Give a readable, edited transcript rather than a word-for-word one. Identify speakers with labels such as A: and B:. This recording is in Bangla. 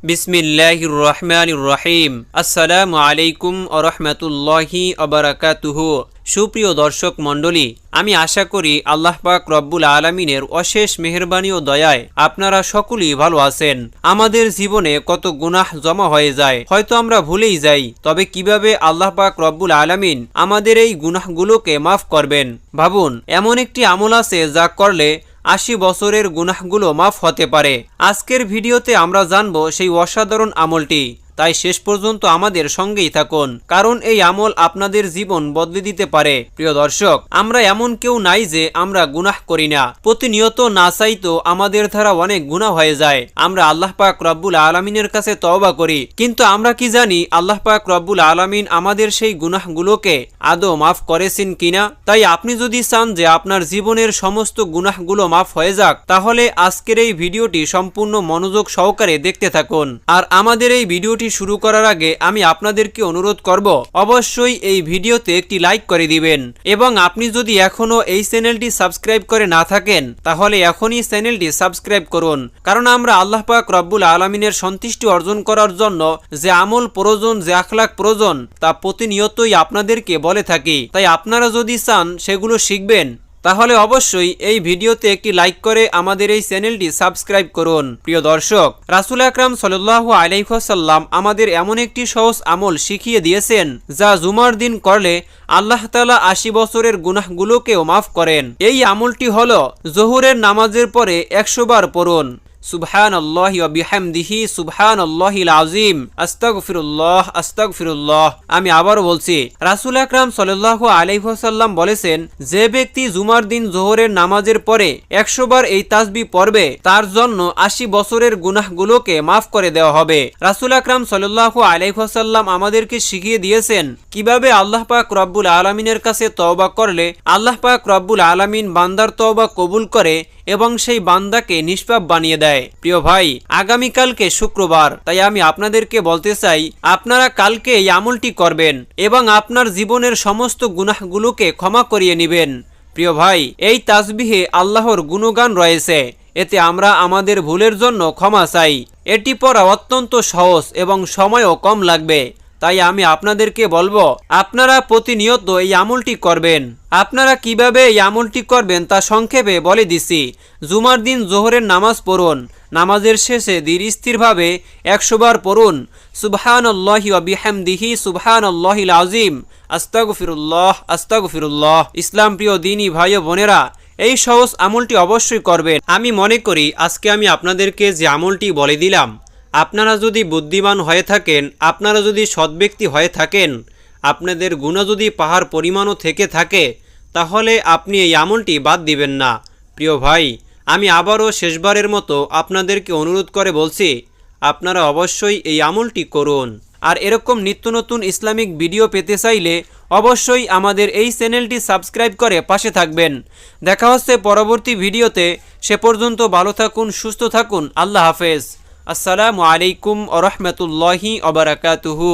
A: বিসমিল্লাহির রহমানির রহিম। আসসালামু আলাইকুম ওয়া রাহমাতুল্লাহি ওয়া বারাকাতুহু। সুপ্রিয় দর্শক মণ্ডলী, আমি আশা করি আল্লাহ পাক রব্বুল আলামিনের অশেষ মেহেরবানি ও দয়ায় আপনারা সকলেই ভালো আছেন। আমাদের জীবনে কত গুনাহ জমা হয়ে যায়, হয়তো আমরা ভুলেই যাই। তবে কিভাবে আল্লাহ পাক রব্বুল আলামিন আমাদের এই গুনাহগুলোকে মাফ করবেন? ভাবুন, এমন একটি আমল আছে যা করলে ৮০ বছরের গুনাহগুলো মাফ হতে পারে। আজকের ভিডিওতে আমরা জানব সেই অসাধারণ আমলটি, তাই শেষ পর্যন্ত আমাদের সঙ্গেই থাকুন, কারণ এই আমল আপনাদের জীবন বদলে দিতে পারে। প্রিয় দর্শক, আমরা এমন কেউ নাই যে আমরা গুনাহ করি না। প্রতিনিয়ত না চাইতো আমাদের দ্বারা অনেক গুনাহ হয়ে যায়। আমরা আল্লাহ পাক রব্বুল আলামিনের কাছে তওবা করি, কিন্তু আমরা কি জানি আল্লাহ পাক রব্বুল আলামিন আমাদের সেই গুনাহগুলোকে আদৌ মাফ করেছেন কিনা? তাই আপনি যদি চান যে আপনার জীবনের সমস্ত গুনাহগুলো মাফ হয়ে যাক, তাহলে আজকের এই ভিডিওটি সম্পূর্ণ মনোযোগ সহকারে দেখতে থাকুন। আর আমাদের এই ভিডিওটি শুরু করার আগে আমি আপনাদেরকে অনুরোধ করব, অবশ্যই এই ভিডিওতে একটি লাইক করে দিবেন, এবং আপনি যদি এখনো এই চ্যানেলটি সাবস্ক্রাইব করে না থাকেন তাহলে এখনই চ্যানেলটি সাবস্ক্রাইব করুন। কারণ আমরা আল্লাহ পাক রব্বুল আলামিনের সন্তুষ্টি অর্জন করার জন্য যে আমল প্রয়োজন, যে আখলাক প্রয়োজন, তা প্রতিনিয়তই আপনাদেরকে বলে থাকি। তাই আপনারা যদি চান সেগুলো শিখবেন, তাহলে অবশ্যই এই ভিডিওতে একটি লাইক করে আমাদের এই চ্যানেলটি সাবস্ক্রাইব করুন। প্রিয় দর্শক, রাসূল আকরাম সাল্লাল্লাহু আলাইহি ওয়াসাল্লাম আমাদের এমন একটি সহজ আমল শিখিয়ে দিয়েছেন যা জুমার দিন করলে আল্লাহ তাআলা ৮০ বছরের গুনাহগুলোকেও মাফ করেন। এই আমলটি হলো যোহরের নামাজের পরে ১০০ বার পড়ুন সুবহানাল্লাহি ওয়া বিহামদিহি সুবহানাল্লাহিল আযীম আস্তাগফিরুল্লাহ আস্তাগফিরুল্লাহ। আমি আবারও বলছি, রাসূল আকরাম সাল্লাল্লাহু আলাইহি ওয়াসাল্লাম বলেছেন, যে ব্যক্তি জুমার দিন যোহরের নামাজের পরে ১০০ বার এই তাসবিহ পড়বে, তার জন্য ৮০ বছরের গুনাহগুলোকে মাফ করে দেওয়া হবে। রাসূল আকরাম সাল্লাল্লাহু আলাইহি ওয়াসাল্লাম আমাদেরকে শিখিয়ে দিয়েছেন কিভাবে আল্লাহ পাক রব্বুল আলামিনের কাছে তওবা করলে আল্লাহ পাক রব্বুল আলামিন বান্দার তওবা কবুল করে এবং সেই বান্দাকে নিষ্পাপ বানিয়ে দেয়। প্রিয় ভাই, আগামীকালকে শুক্রবার, তাই আমি আপনাদেরকে বলতে চাই আপনারা কালকে এই আমলটি করবেন এবং আপনার জীবনের সমস্ত গুনাহগুলোকে ক্ষমা করিয়ে নেবেন। প্রিয় ভাই, এই তাসবিহে আল্লাহর গুণগান রয়েছে, এতে আমরা আমাদের ভুলের জন্য ক্ষমা চাই। এটি পড়া অত্যন্ত সহজ এবং সময়ও কম লাগবে। তাই আমি আপনাদেরকে বলবো আপনারা প্রতিনিয়ত এই আমলটি করবেন। আপনারা কিভাবে এই আমলটি করবেন তা সংক্ষেপে বলে দিছি। জুমার দিন যোহরের নামাজ পড়ুন, নামাজের শেষে ধীর স্থিরভাবে ১০০ বার পড়ুন সুবহানাল্লাহি ওয়া বিহামদিহি সুবহানাল্লাহিল আযীম আস্তাগফিরুল্লাহ আস্তাগফিরুল্লাহ। ইসলাম প্রিয় দিনী ভাই ও বোনেরা, এই সহজ আমলটি অবশ্যই করবেন। আমি মনে করি আজকে আমি আপনাদেরকে যে আমলটি বলে দিলাম, আপনারা যদি বুদ্ধিমান হয়ে থাকেন, আপনারা যদি সৎ ব্যক্তি হয়ে থাকেন, আপনাদের গুনাহ যদি পাহাড় পরিমাণও থেকে থাকে, তাহলে আপনি এই আমলটি বাদ দিবেন না। প্রিয় ভাই, আমি আবারও শেষবারের মতো আপনাদেরকে অনুরোধ করে বলছি, আপনারা অবশ্যই এই আমলটি করুন। আর এরকম নিত্য নতুন ইসলামিক ভিডিও পেতে চাইলে অবশ্যই আমাদের এই চ্যানেলটি সাবস্ক্রাইব করে পাশে থাকবেন। দেখা হচ্ছে পরবর্তী ভিডিওতে। সে পর্যন্ত ভালো থাকুন, সুস্থ থাকুন। আল্লাহ হাফেজ। আসসালামু আলাইকুম ওয়া রাহমাতুল্লাহি ওয়া বারাকাতুহু।